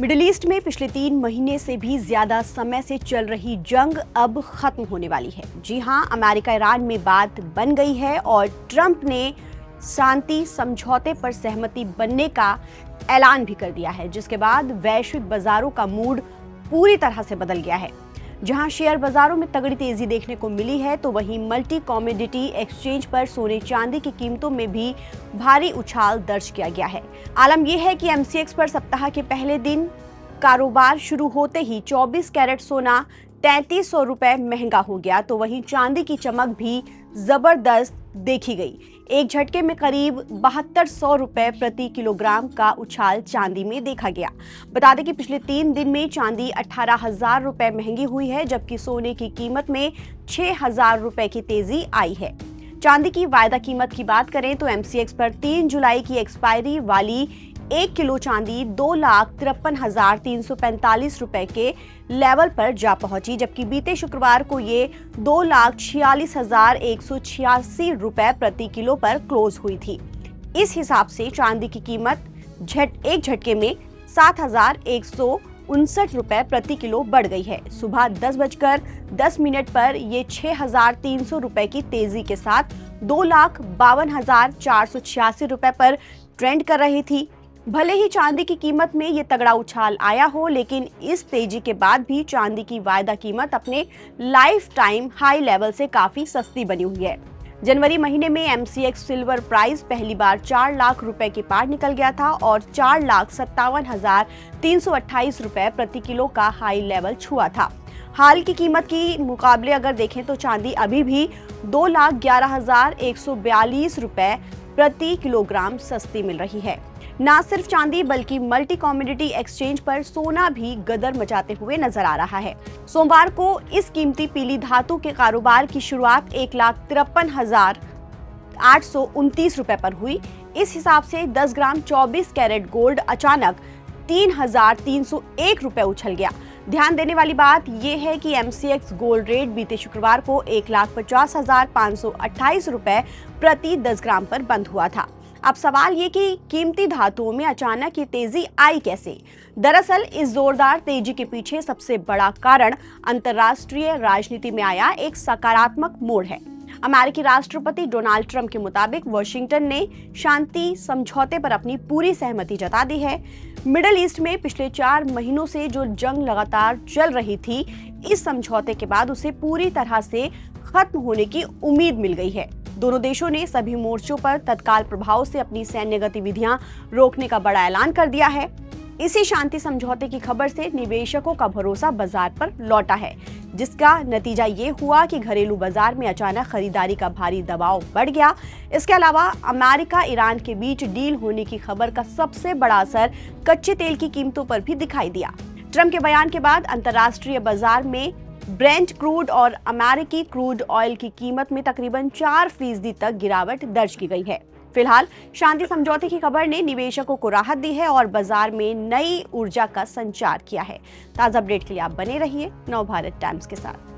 Middle east में पिछले 3 महीने से भी ज्यादा समय से चल रही जंग अब खत्म होने वाली है। जी हां, अमेरिका ईरान में बात बन गई है और ट्रंप ने शांति समझौते पर सहमति बनने का ऐलान भी कर दिया है, जिसके बाद वैश्विक बाजारों का मूड पूरी तरह से बदल गया है। जहां शेयर बाजारों में तगड़ी तेजी देखने को मिली है, तो वहीं मल्टी कमोडिटी एक्सचेंज पर सोने चांदी की कीमतों में भी भारी उछाल दर्ज किया गया है। आलम यह है कि एमसीएक्स पर सप्ताह के पहले दिन कारोबार शुरू होते ही 24 कैरेट सोना 3300 रुपए महंगा हो गया, तो वहीं चांदी की चमक भी जबरदस्त देखी गई। एक झटके में करीब 7200 रुपए प्रति किलोग्राम का उछाल चांदी में देखा गया। बता दें कि पिछले 3 दिन में चांदी 18,000 रुपए महंगी हुई है, जबकि सोने की कीमत में 6,000 रुपए की तेजी आई है। चांदी की वायदा कीमत की बात करें तो एमसीएक्स पर 3 जुलाई की एक्सपायरी वाली 1 किलो चांदी 2,53,345 रुपए के लेवल पर जा पहुंची, जबकि बीते शुक्रवार को ये 2,46,186 रुपए प्रति किलो पर क्लोज हुई थी। इस हिसाब से चांदी की कीमत एक झटके में 7,159 रुपए प्रति किलो बढ़ गई है। सुबह 10:10 पर ये 6,300 रुपए की तेजी के साथ 2,52,486 रुपए पर ट्रेंड कर रही थी। भले ही चांदी की कीमत में ये तगड़ा उछाल आया हो, लेकिन इस तेजी के बाद भी चांदी की वायदा कीमत अपने लाइफ टाइम हाई लेवल से काफी सस्ती बनी हुई है। जनवरी महीने में एमसीएक्स सिल्वर प्राइस पहली बार 4 लाख रुपए के पार निकल गया था और 4,57,328 रुपए प्रति किलो का हाई लेवल छुआ था। हाल की कीमत की मुकाबले अगर देखें तो चांदी अभी भी 2,11,142 रुपए प्रति किलोग्राम सस्ती मिल रही है। न सिर्फ चांदी बल्कि मल्टी कमोडिटी एक्सचेंज पर सोना भी गदर मचाते हुए नजर आ रहा है। सोमवार को इस कीमती पीली धातु के कारोबार की शुरुआत 1,53,829 रुपए पर हुई। इस हिसाब से 10 ग्राम 24 कैरेट गोल्ड अचानक 3,301 रुपए उछल गया। ध्यान देने वाली बात यह है कि एमसीएक्स गोल्ड रेट बीते शुक्रवार को 1,50,528 रुपए प्रति 10 ग्राम पर बंद हुआ था। अब सवाल ये कि कीमती धातुओं में अचानक ये तेजी आई कैसे? दरअसल इस जोरदार तेजी के पीछे सबसे बड़ा कारण अंतर्राष्ट्रीय राजनीति में आया एक सकारात्मक मोड़ है। अमेरिकी राष्ट्रपति डोनाल्ड ट्रंप के मुताबिक वाशिंगटन ने शांति समझौते पर अपनी पूरी सहमति जता दी है। मिडिल ईस्ट में पिछले 4 महीनों से जो जंग लगातार चल रही थी, इस समझौते के बाद उसे पूरी तरह से खत्म होने की उम्मीद मिल गई है। दोनों देशों ने सभी मोर्चों पर तत्काल प्रभाव से अपनी सैन्य गतिविधियां रोकने का बड़ा ऐलान कर दिया है। इसी शांति समझौते की खबर से निवेशकों का भरोसा बाजार पर लौटा है, जिसका नतीजा ये हुआ कि घरेलू बाजार में अचानक खरीदारी का भारी दबाव बढ़ गया। इसके अलावा अमेरिका ईरान के बीच डील होने की खबर का सबसे बड़ा असर कच्चे तेल की कीमतों पर भी दिखाई दिया। ट्रंप के बयान के बाद अंतर्राष्ट्रीय बाजार में ब्रेंट क्रूड और अमेरिकी क्रूड ऑयल की कीमत में तकरीबन 4% तक गिरावट दर्ज की गई है। फिलहाल शांति समझौते की खबर ने निवेशकों को राहत दी है और बाजार में नई ऊर्जा का संचार किया है। ताजा अपडेट के लिए आप बने रहिए नवभारत टाइम्स के साथ।